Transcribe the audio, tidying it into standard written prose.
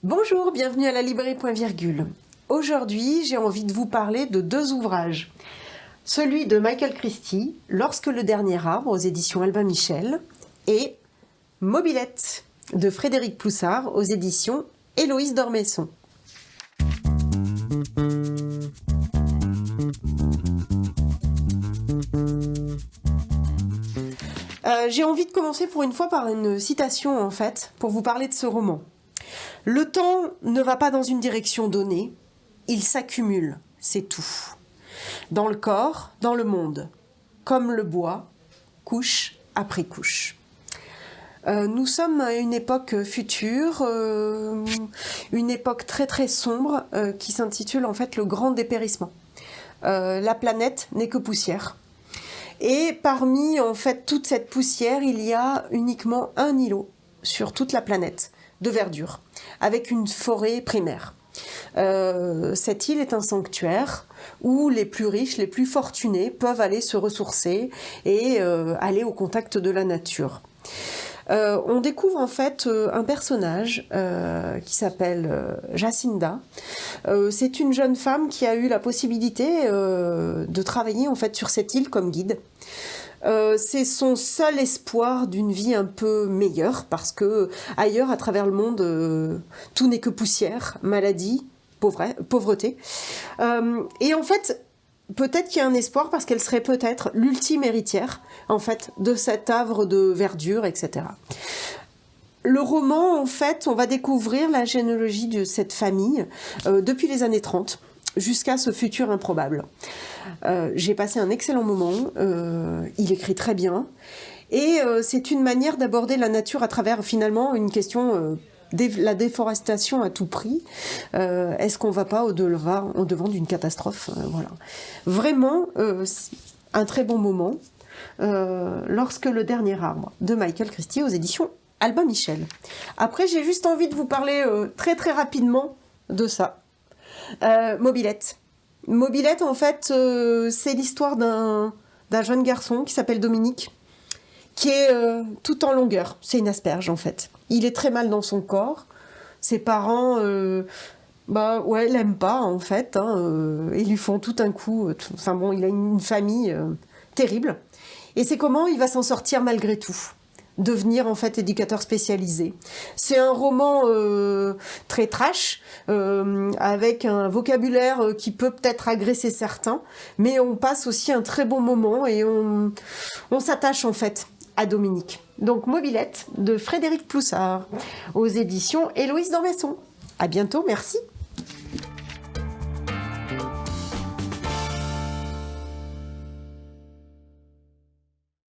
Bonjour, bienvenue à la librairie Point Virgule. Aujourd'hui, j'ai envie de vous parler de deux ouvrages. Celui de Michael Christie, Lorsque le dernier arbre, aux éditions Albin Michel, et Mobilette, de Frédéric Ploussard, aux éditions Héloïse d'Ormesson. J'ai envie de commencer pour une fois par une citation, en fait, pour vous parler de ce roman. Le temps ne va pas dans une direction donnée, il s'accumule, c'est tout. Dans le corps, dans le monde, comme le bois, couche après couche. Nous sommes à une époque future, une époque très très sombre qui s'intitule en fait le grand dépérissement. La planète n'est que poussière. Et parmi en fait toute cette poussière, il y a uniquement un îlot sur toute la planète de verdure, avec une forêt primaire. Cette île est un sanctuaire où les plus riches, les plus fortunés peuvent aller se ressourcer et aller au contact de la nature. On découvre en fait un personnage qui s'appelle Jacinda. C'est une jeune femme qui a eu la possibilité de travailler en fait sur cette île comme guide. C'est son seul espoir d'une vie un peu meilleure parce que ailleurs, à travers le monde, tout n'est que poussière, maladie, pauvreté. Et en fait, peut-être qu'il y a un espoir parce qu'elle serait peut-être l'ultime héritière en fait de cet havre de verdure, etc. Le roman, en fait, on va découvrir la généalogie de cette famille depuis les années 30 jusqu'à ce futur improbable. J'ai passé un excellent moment, il écrit très bien, et c'est une manière d'aborder la nature à travers finalement une question, la déforestation à tout prix. Est-ce qu'on ne va pas au-devant d'une catastrophe voilà. Vraiment, un très bon moment. Lorsque le dernier arbre, de Michael Christie, aux éditions Albin Michel. Après, j'ai juste envie de vous parler très très rapidement de ça. Mobilette. Mobilette, en fait, c'est l'histoire d'un jeune garçon qui s'appelle Dominique, qui est tout en longueur. C'est une asperge, en fait. Il est très mal dans son corps. Ses parents, l'aiment pas, en fait. Ils lui font tout un coup. Il a une famille terrible. Et c'est comment il va s'en sortir malgré tout. Devenir en fait éducateur spécialisé. C'est un roman très trash, avec un vocabulaire qui peut peut-être agresser certains, mais on passe aussi un très bon moment et on s'attache en fait à Dominique. Donc Mobilette de Frédéric Ploussard aux éditions Héloïse d'Ormesson. À bientôt, merci.